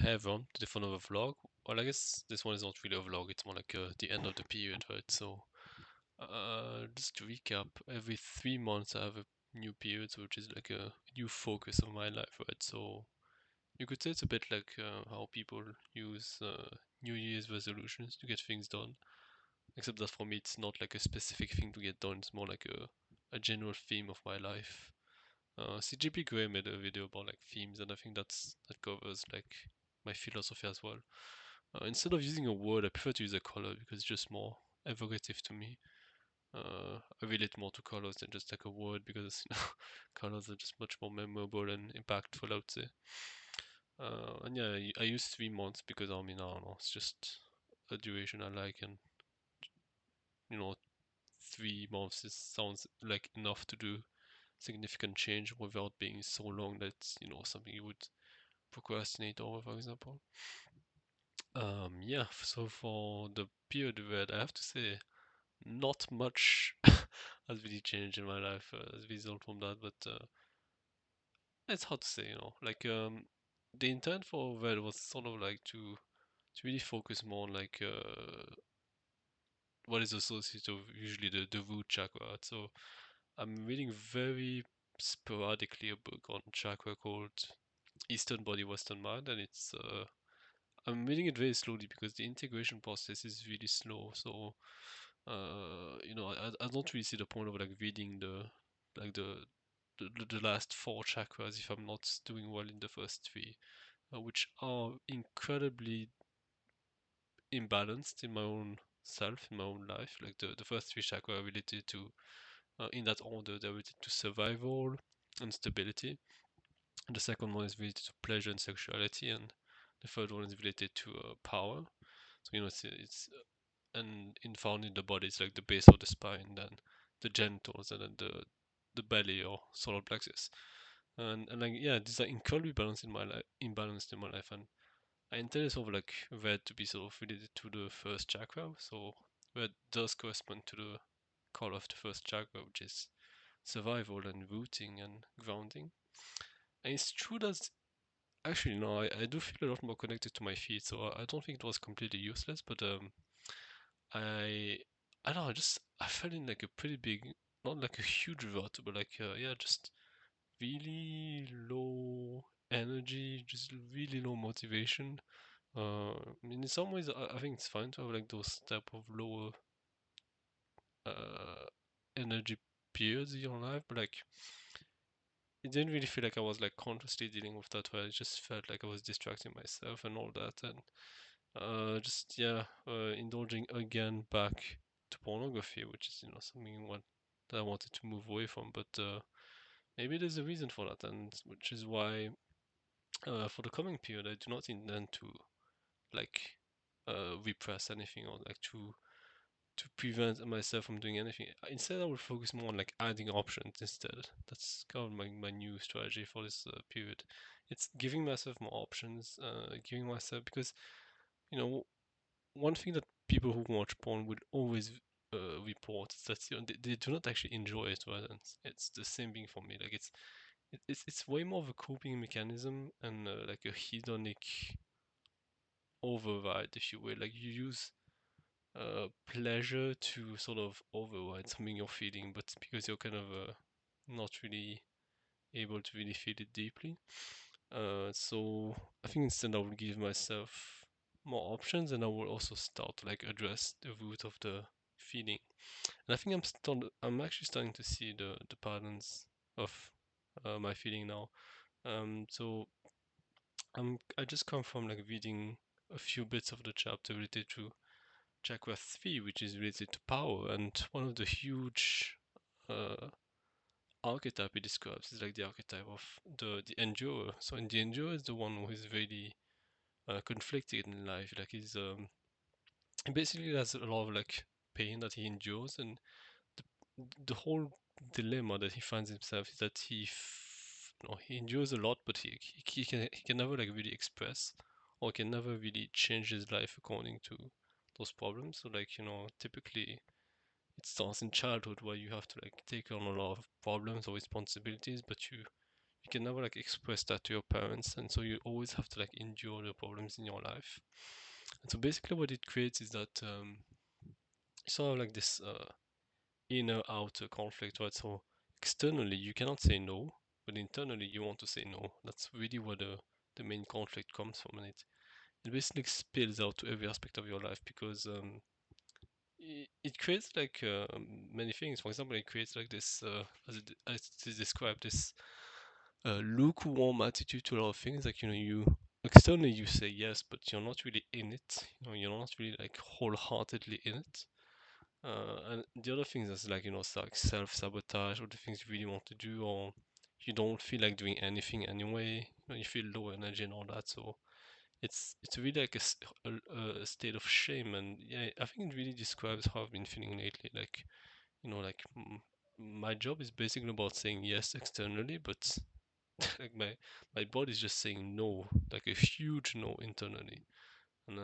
have on to the fun of a vlog. Well, I guess this one is not really a vlog, it's more like the end of the period, right? So, just to recap, every 3 months I have a new period, which is like a new focus of my life, right? So, you could say it's a bit like how people use New Year's resolutions to get things done, except that for me it's not like a specific thing to get done, it's more like a general theme of my life. CGP Grey made a video about like themes, and I think that covers like my philosophy as well. Instead of using a word, I prefer to use a color because it's just more evocative to me. I relate more to colors than just like a word because colors are just much more memorable and impactful, I would say. And yeah, I use 3 months because I mean, I don't know, it's just a duration I like, and you know, 3 months sounds like enough to do significant change without being so long that something you would procrastinate over, for example. Yeah, so for the period red, I have to say not much has really changed in my life as a result from that, but it's hard to say, like the intent for red was sort of like to really focus more on like what is associated with usually the root chakra. So I'm reading very sporadically a book on chakra called Eastern Body, Western Mind, and I'm reading it very slowly because the integration process is really slow. So I don't really see the point of like reading like the last four chakras if I'm not doing well in the first three, which are incredibly imbalanced in my own self, in my own life. Like the first three chakras are related to, in that order, they're related to survival and stability. And the second one is related to pleasure and sexuality, and the third one is related to power. So it's and in found in the body, it's like the base of the spine, then the genitals, and then the belly or solar plexus. And like yeah, these are incredibly balanced in my life, imbalanced in my life, and I intended sort of like red to be sort of related to the first chakra. So red does correspond to the color of the first chakra, which is survival and rooting and grounding. And it's true that actually no, I do feel a lot more connected to my feet, so I don't think it was completely useless, but I I don't know, I fell in like a pretty big, not like a huge rut, but like yeah, just really low energy, just really low motivation. I mean, in some ways, I think it's fine to have like those type of lower uh energy periods in your life, but like it didn't really feel like I was like consciously dealing with that. Where I just felt like I was distracting myself and all that, and just yeah, indulging again back to pornography, which is something that I wanted to move away from. But maybe there's a reason for that, and which is why for the coming period I do not intend to like repress anything or like to prevent myself from doing anything. Instead, I will focus more on like adding options instead. That's kind of my new strategy for this period. It's giving myself more options, giving myself because you know one thing that people who watch porn would always report is that they do not actually enjoy it. Right? And it's the same thing for me. Like it's way more of a coping mechanism and like a hedonic override, if you will. Like you use pleasure to sort of override something you're feeling, but because you're kind of not really able to really feel it deeply. So I think instead I will give myself more options, and I will also start to like address the root of the feeling. And I think I'm actually starting to see the patterns of my feeling now. So I just come from like reading a few bits of the chapter related to chakra 3, which is related to power, and one of the huge uh, archetype he describes is like the archetype of the endurer. So, in the endurer is the one who is really conflicted in life. Like he basically has a lot of like pain that he endures, and the, the whole dilemma that he finds himself is that he endures a lot, but he can never like really express or can never really change his life according to those problems. So like typically it starts in childhood where you have to like take on a lot of problems or responsibilities, but you can never like express that to your parents, and so you always have to like endure the problems in your life. And so basically, what it creates is that sort of like this inner outer conflict, right? So externally you cannot say no, but internally you want to say no. That's really where the main conflict comes from, and it basically spills out to every aspect of your life because it creates like many things. For example, it creates like this, as it is described, this lukewarm attitude to a lot of things. Like, you know, you externally you say yes, but you're not really in it. You know, you're not really like wholeheartedly in it. And the other things is like, you know, like self-sabotage or the things you really want to do, or you don't feel like doing anything anyway. You know, you feel low energy and all that. So it's really like a state of shame, and yeah, I think it really describes how I've been feeling lately. Like, you know, like my job is basically about saying yes externally, but like my body is just saying no, like a huge no internally, and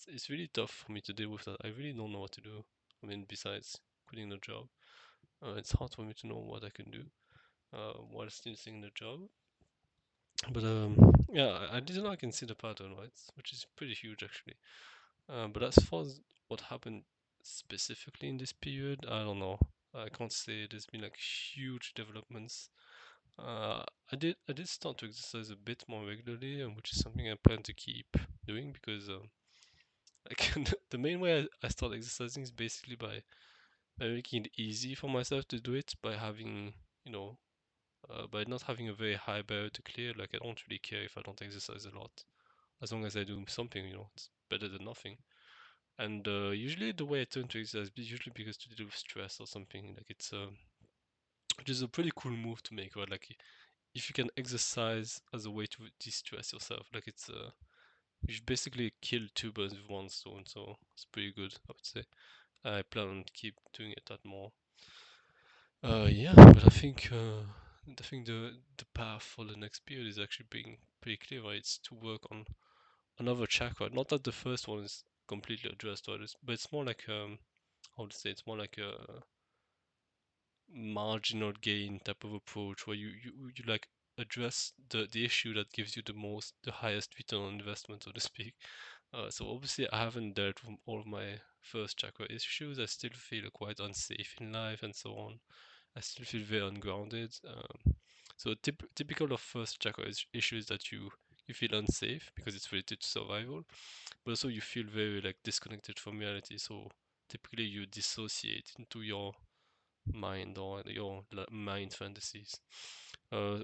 it's really tough for me to deal with that. I really don't know what to do. I mean, besides quitting the job, it's hard for me to know what I can do while still seeing the job. But yeah, I didn't know I can see the pattern, right? Which is pretty huge actually. But as far as what happened specifically in this period, I don't know. I can't say there's been like huge developments. I did start to exercise a bit more regularly, which is something I plan to keep doing because like the main way I start exercising is basically by making it easy for myself to do it by having, you know, by not having a very high barrier to clear. Like, I don't really care if I don't exercise a lot, as long as I do something, you know, it's better than nothing. And usually the way I turn to exercise is usually because to deal with stress or something. Like, it's which is a pretty cool move to make, right? Like, if you can exercise as a way to de-stress yourself, like you basically kill two birds with one stone. So it's pretty good, I would say. I plan on keep doing it that more. Yeah, but I think the path for the next period is actually being pretty clear, right? It's to work on another chakra. Not that the first one is completely addressed, right? But it's more like how to say, it's more like a marginal gain type of approach where you like address the issue that gives you the highest return on investment, so to speak. So obviously I haven't dealt with all of my first chakra issues. I still feel quite unsafe in life and so on. I still feel very ungrounded. So typical of first chakra issue is that you feel unsafe because it's related to survival, but also you feel very like disconnected from reality. So typically you dissociate into your mind or your mind fantasies,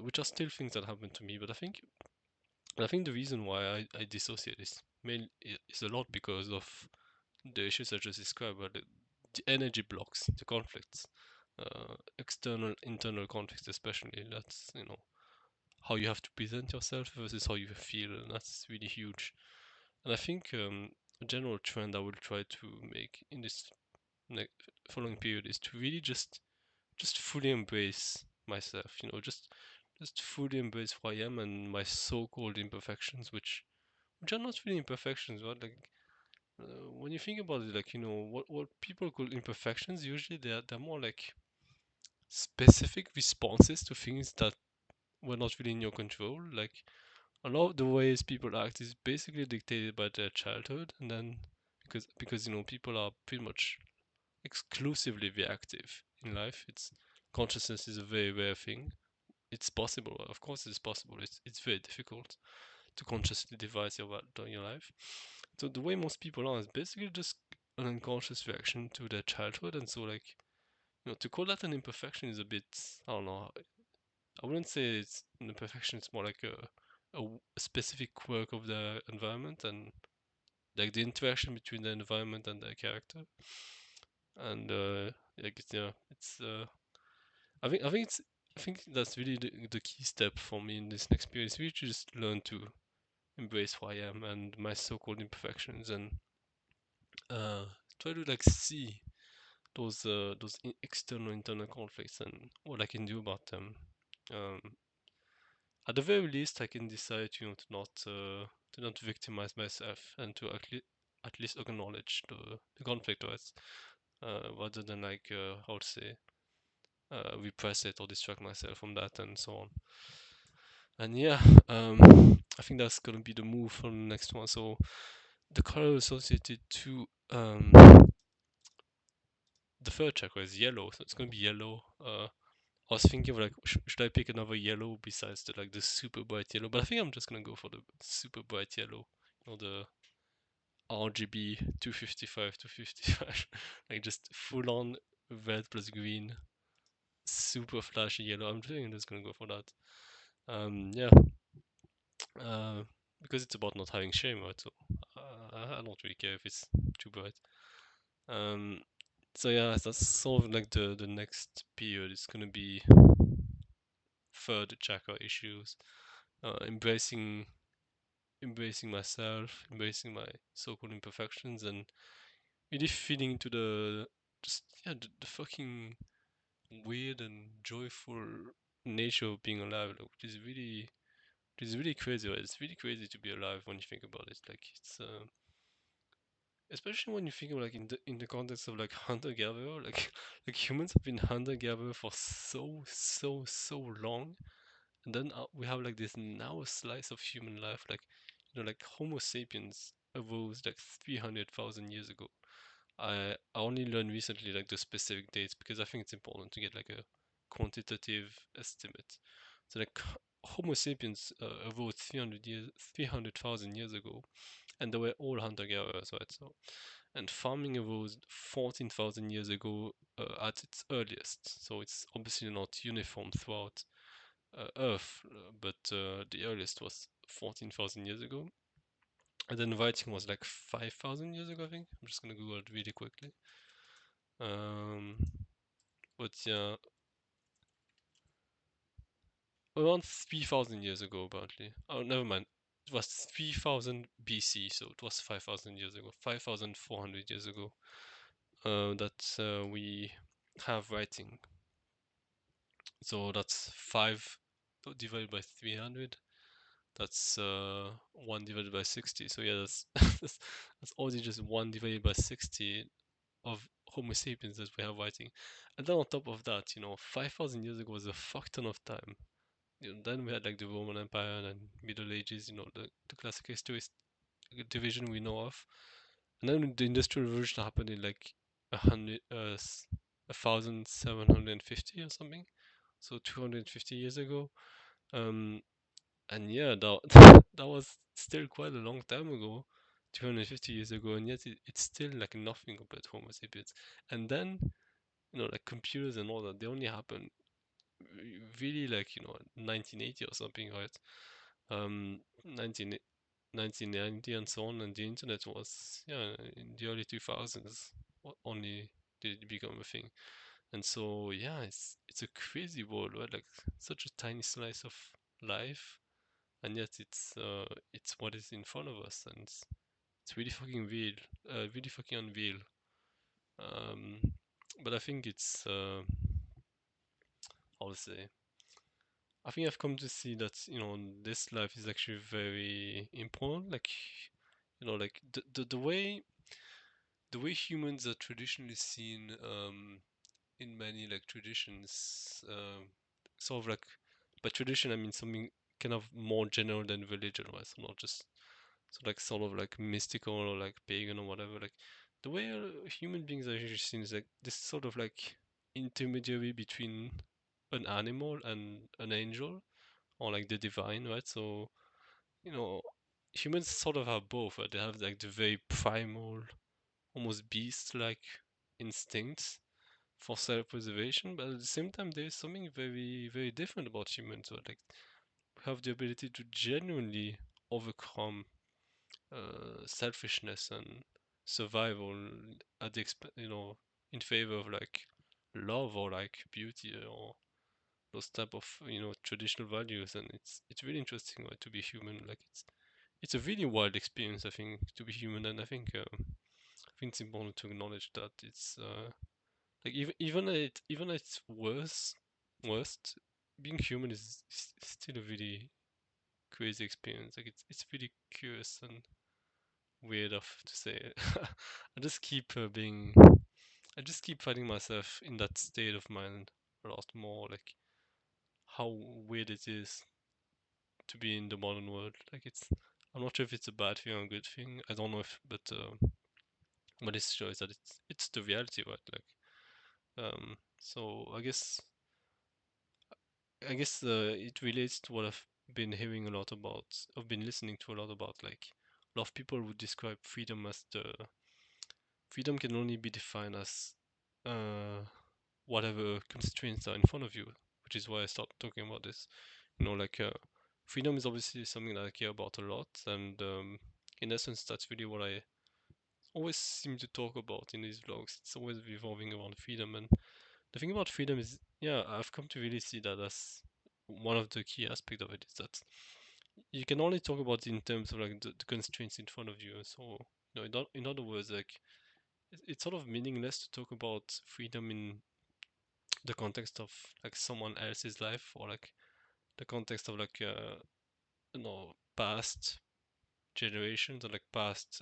which are still things that happen to me. But I think the reason why I dissociate is a lot because of the issues I just described, but the energy blocks, the conflicts, external, internal conflicts, especially. That's, you know, how you have to present yourself versus how you feel, and that's really huge. And I think a general trend I will try to make in this ne- following period is to really just fully embrace myself. You know, just fully embrace who I am and my so-called imperfections, which are not really imperfections, right? Like when you think about it, like, you know, what people call imperfections, usually they're more like specific responses to things that were not really in your control. Like, a lot of the ways people act is basically dictated by their childhood, and then because you know, people are pretty much exclusively reactive in life. It's consciousness is a very rare thing. It's possible, of course it's possible. It's very difficult to consciously devise your life. So the way most people are is basically just an unconscious reaction to their childhood, and so, like, you know, to call that an imperfection is a bit, I don't know. I wouldn't say it's an imperfection. It's more like a specific quirk of the environment, and like the interaction between the environment and the character. And like it's I think that's really the key step for me in this next period. Is really to just learn to embrace who I am and my so-called imperfections, and uh, try to like see those external internal conflicts and what I can do about them. Um, at the very least, I can decide, you know, to not victimize myself and to at least acknowledge the conflict, right? Rather than like how to say repress it or distract myself from that and so on. And yeah, I think that's gonna be the move for the next one. So the color associated to the third chakra is yellow, so it's gonna be yellow. I was thinking of like, should I pick another yellow besides the super bright yellow? But I think I'm just gonna go for the super bright yellow, the RGB 255 255, like just full on red plus green, super flashy yellow. I'm think I'm just gonna go for that. Yeah, uh, because it's about not having shame, right? So I don't really care if it's too bright. Um, so yeah, that's sort of like the next period. It's gonna be third chakra issues, embracing myself, embracing my so-called imperfections, and really feeling into the just yeah the fucking weird and joyful nature of being alive, like, which is really crazy. Right? It's really crazy to be alive when you think about it. Like it's especially when you think of like in the context of like hunter gatherer, like like humans have been hunter gatherer for so long, and then we have like this now slice of human life, like like Homo sapiens arose like 300,000 years ago. I only learned recently like the specific dates because I think it's important to get like a quantitative estimate. So like Homo sapiens evolved 300,000 years ago, and they were all hunter-gatherers, right? So, and farming evolved 14,000 years ago at its earliest. So it's obviously not uniform throughout Earth, but the earliest was 14,000 years ago. And then writing was like 5,000 years ago, I think. I'm just gonna Google it really quickly. Um, but yeah, around 3,000 years ago, apparently. Oh, never mind. It was 3,000 BC, so it was 5,000 years ago, 5,400 years ago, that we have writing. So that's 5 divided by 300. That's 1 divided by 60. So yeah, that's only just 1 divided by 60 of Homo sapiens that we have writing. And then on top of that, 5,000 years ago was a fuck ton of time. Then we had like the Roman Empire and Middle Ages, the classic history division we know of. And then the Industrial Revolution happened in like 1,750 or something, so 250 years ago. Um, and yeah, that that was still quite a long time ago, 250 years ago, and yet it's still like nothing compared to Homo sapiens. And then like computers and all that, they only happened really like 1980 or something, right? 19 1990 and so on, and the internet was in the early 2000s only did it become a thing. And so yeah, it's a crazy world, right? Like such a tiny slice of life, and yet it's what is in front of us, and it's really fucking real, really fucking unreal. um but I think it's how to say, I think I've come to see that this life is actually very important. Like like the way humans are traditionally seen in many like traditions, sort of like, by tradition I mean something kind of more general than religion, right? So not just so like sort of like mystical or like pagan or whatever. Like the way human beings are usually seen is like this sort of like intermediary between an animal and an angel, or like the divine, right? So you know humans sort of have both, right? They have like the very primal, almost beast-like instincts for self-preservation, but at the same time there is something very very different about humans, right? Like we have the ability to genuinely overcome selfishness and survival at the in favor of like love or like beauty or those type of traditional values. And it's really interesting, right, to be human. Like it's a really wild experience, I think, to be human. And I think it's important to acknowledge that it's like even at its worst, being human is still a really crazy experience. Like it's really curious and weird of to say. I just keep I just keep finding myself in that state of mind a lot more. Like how weird it is to be in the modern world. Like I'm not sure if it's a bad thing or a good thing. I don't know if, but what this shows that it's the reality, right? Like, so I guess it relates to what I've been hearing a lot about. I've been listening to a lot about, like, a lot of people would describe freedom as the freedom can only be defined as uh, whatever constraints are in front of you, which is why I started talking about this. Like, freedom is obviously something that I care about a lot, and in essence, that's really what I always seem to talk about in these vlogs. It's always revolving around freedom, and the thing about freedom is, yeah, I've come to really see that as one of the key aspects of it is that you can only talk about it in terms of like the constraints in front of you. So, in other words, like it's sort of meaningless to talk about freedom in the context of like someone else's life, or like the context of like past generations, or like past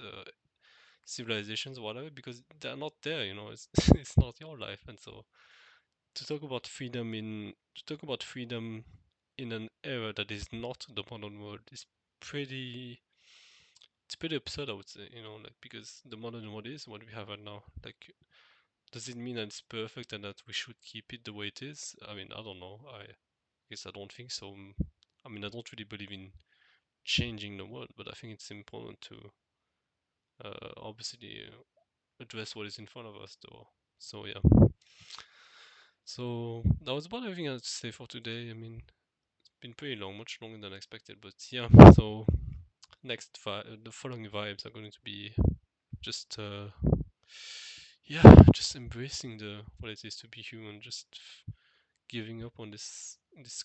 civilizations or whatever, because they're not there. It's it's not your life. And so to talk about freedom in an era that is not the modern world is pretty it's pretty absurd, I would say. Like, because the modern world is what we have right now. Like, does it mean that it's perfect and that we should keep it the way it is? I mean, I don't know. I guess I don't think so. I mean, I don't really believe in changing the world, but I think it's important to obviously address what is in front of us, though. So yeah. So that was about everything I had to say for today. I mean, it's been pretty long, much longer than expected, but yeah. So the following vibes are going to be just yeah, just embracing the what it is to be human, just giving up on this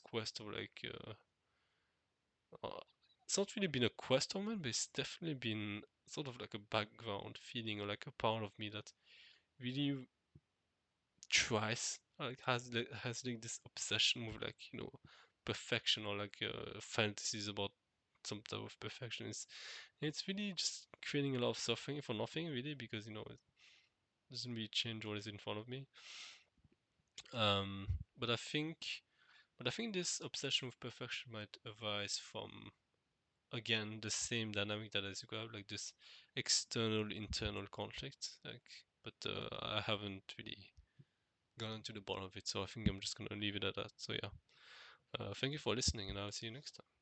quest of like it's not really been a quest of mine, but it's definitely been sort of like a background feeling, or like a part of me that really tries, like has like this obsession with, like, perfection, or like fantasies about some type of perfection. It's really just creating a lot of suffering for nothing, really, because it doesn't really change what is in front of me. um but I think this obsession with perfection might arise from, again, the same dynamic that I described, like this external internal conflict, like. But I haven't really gotten to the bottom of it, so I think I'm just gonna leave it at that. So yeah, thank you for listening, and I'll see you next time.